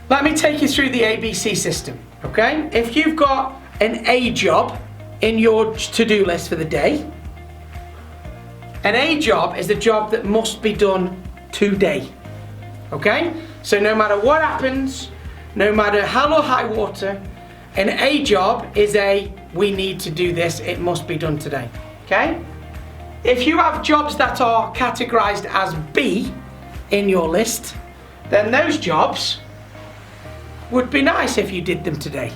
Let me take you through the ABC system, okay? If you've got an A job in your to-do list for the day, an A job is a job that must be done today, okay? So no matter what happens, no matter hell or high water, an A job is we need to do this, it must be done today, okay? If you have jobs that are categorized as B in your list, then those jobs would be nice if you did them today,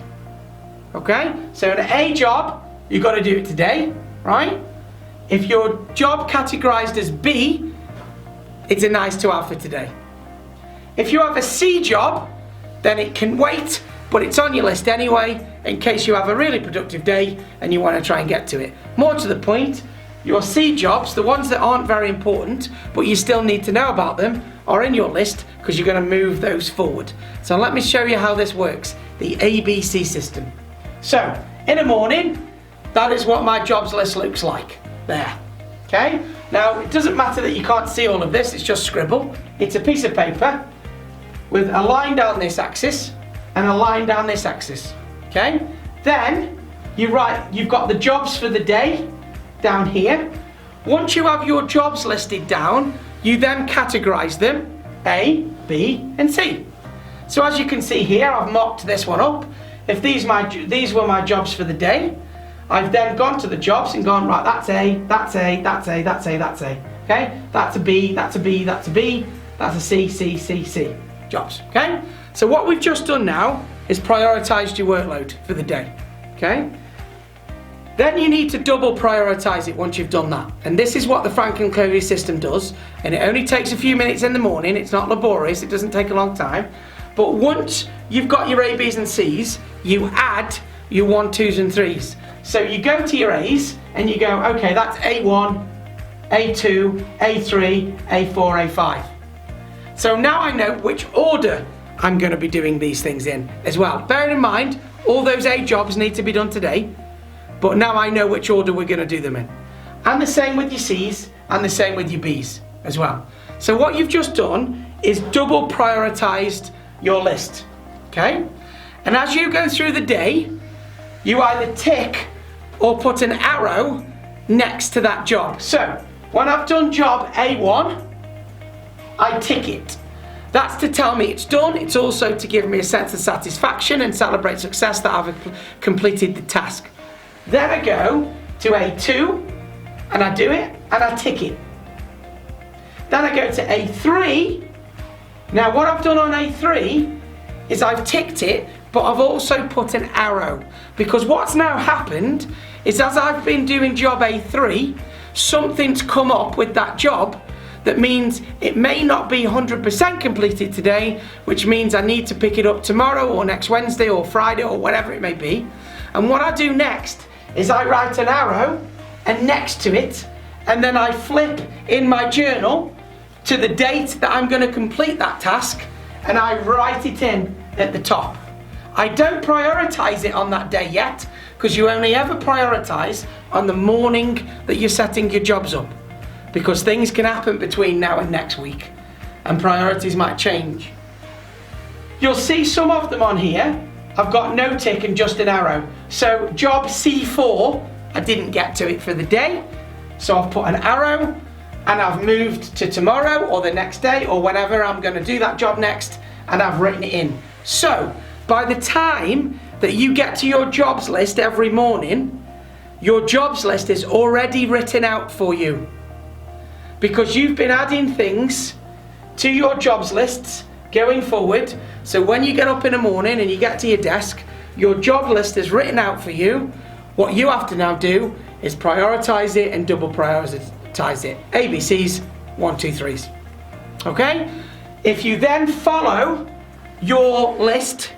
okay? So an A job, you've got to do it today, right? If your job categorized as B, it's a nice to have for today. If you have a C job, then it can wait, but it's on your list anyway, in case you have a really productive day and you want to try and get to it. More to the point, your C jobs, the ones that aren't very important, but you still need to know about them, are in your list because you're going to move those forward. So let me show you how this works, the ABC system. So, in the morning, that is what my jobs list looks like, there, okay? Now, it doesn't matter that you can't see all of this, it's just scribble. It's a piece of paper with a line down this axis and a line down this axis, okay? Then, you've got the jobs for the day down here. Once you have your jobs listed down, you then categorize them A, B, and C. So as you can see here, I've marked this one up. If these were my jobs for the day, I've then gone to the jobs and gone, right, that's A, that's A, that's A, that's A, that's A. Okay? That's a B, that's a B, that's a B, that's a C, C, C, C. Jobs. Okay? So what we've just done now is prioritized your workload for the day. Okay? Then you need to double prioritize it once you've done that. And this is what the Franklin-Covey system does. And it only takes a few minutes in the morning. It's not laborious. It doesn't take a long time. But once you've got your A, B's and C's, you add your 1, 2s and 3s. So you go to your A's and you go, okay, that's A1, A2, A3, A4, A5. So now I know which order I'm going to be doing these things in as well. Bearing in mind, all those A jobs need to be done today. But now I know which order we're going to do them in. And the same with your C's and the same with your B's as well. So what you've just done is double prioritized your list, okay? And as you go through the day, you either tick or put an arrow next to that job. So when I've done job A1, I tick it. That's to tell me it's done. It's also to give me a sense of satisfaction and celebrate success that I've completed the task. Then I go to A2 and I do it and I tick it. Then I go to A3. Now what I've done on A3 is I've ticked it, but I've also put an arrow, because what's now happened is as I've been doing job A3, something's come up with that job that means it may not be 100% completed today, which means I need to pick it up tomorrow or next Wednesday or Friday or whatever it may be. And what I do next is I write an arrow and next to it, and then I flip in my journal to the date that I'm going to complete that task, and I write it in at the top. I don't prioritize it on that day yet, because you only ever prioritize on the morning that you're setting your jobs up, because things can happen between now and next week and priorities might change. You'll see some of them on here. I've got no tick and just an arrow. So job C4, I didn't get to it for the day, so I've put an arrow and I've moved to tomorrow or the next day or whenever I'm going to do that job next, and I've written it in. So by the time that you get to your jobs list every morning, your jobs list is already written out for you, because you've been adding things to your jobs lists going forward. So when you get up in the morning and you get to your desk, your job list is written out for you. What you have to now do is prioritize it and double prioritize it. ABCs, 1, 2, 3s. Okay? If you then follow your list,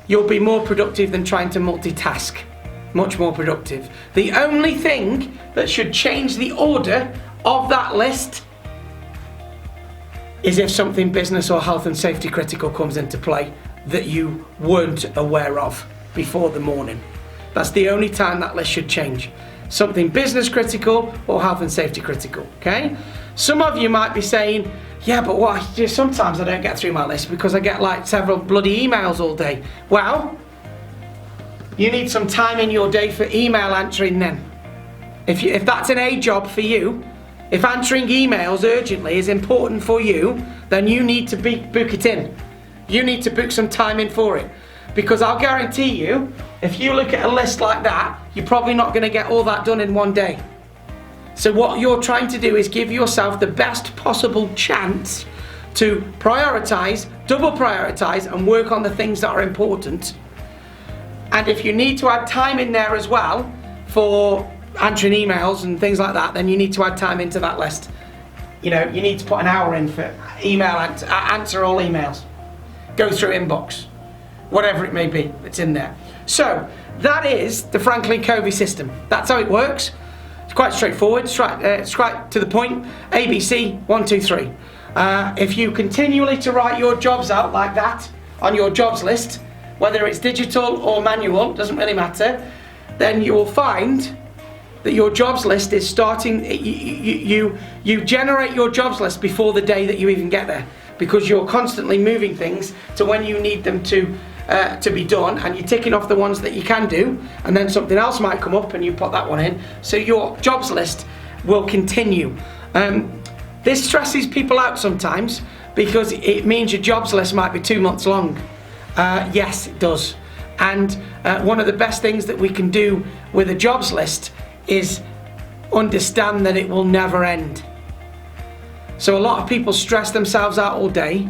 you'll be more productive than trying to multitask. Much more productive. The only thing that should change the order of that list is if something business or health and safety critical comes into play that you weren't aware of before the morning. That's the only time that list should change. Something business critical or health and safety critical, okay? Some of you might be saying, Yeah, but what? Sometimes I don't get through my list because I get like several bloody emails all day. Well, you need some time in your day for email answering then. If that's an A job for you, if answering emails urgently is important for you, then you need to book it in. You need to book some time in for it. Because I'll guarantee you, if you look at a list like that, you're probably not going to get all that done in one day. So what you're trying to do is give yourself the best possible chance to prioritize, double prioritize, and work on the things that are important. And if you need to add time in there as well for answering emails and things like that, then you need to add time into that list. You know, you need to put an hour in for email, answer all emails, go through inbox, whatever it may be that's in there. So that is the Franklin Covey system. That's how it works. It's quite straightforward. It's right to the point. ABC 1, 2, 3. If you continually to write your jobs out like that on your jobs list, whether it's digital or manual, doesn't really matter, then you will find that your jobs list is starting. You generate your jobs list before the day that you even get there, because you're constantly moving things to when you need them to be done, and you're ticking off the ones that you can do, and then something else might come up and you put that one in, so your jobs list will continue. This stresses people out sometimes because it means your jobs list might be 2 months long. Yes, it does. And one of the best things that we can do with a jobs list is understand that it will never end. So a lot of people stress themselves out all day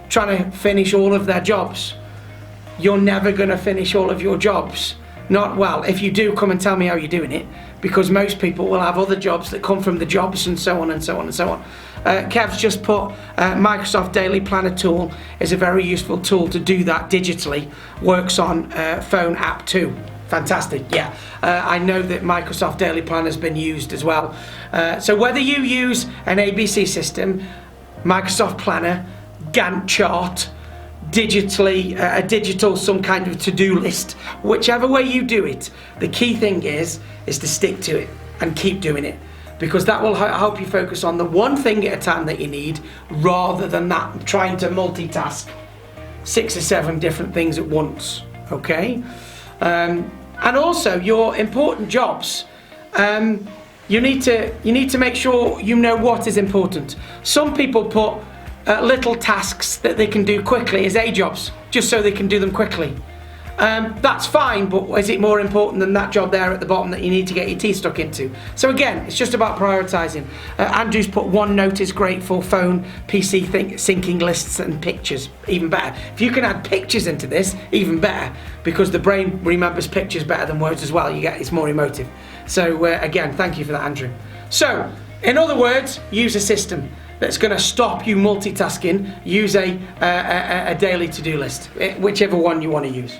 trying to finish all of their jobs. You're never going to finish all of your jobs. Not well. If you do, come and tell me how you're doing it, because most people will have other jobs that come from the jobs, and so on and so on and so on. Kev's just put Microsoft Daily Planner tool is a very useful tool to do that digitally. Works on phone app too. Fantastic. Yeah, I know that Microsoft Daily Planner has been used as well. So whether you use an ABC system, Microsoft Planner, Gantt chart, digitally, a digital some kind of to-do list, whichever way you do it, the key thing is to stick to it and keep doing it, because that will help you focus on the one thing at a time that you need, rather than that trying to multitask 6 or 7 different things at once. Okay, and also your important jobs, you need to make sure you know what is important. Some people put little tasks that they can do quickly as A jobs, just so they can do them quickly. That's fine, but is it more important than that job there at the bottom that you need to get your teeth stuck into? So again, it's just about prioritising. Andrew's put OneNote is great for phone, PC syncing lists and pictures, even better. If you can add pictures into this, even better, because the brain remembers pictures better than words as well. It's more emotive. So again, thank you for that, Andrew. So, in other words, use a system that's going to stop you multitasking. Use a daily to-do list, whichever one you want to use.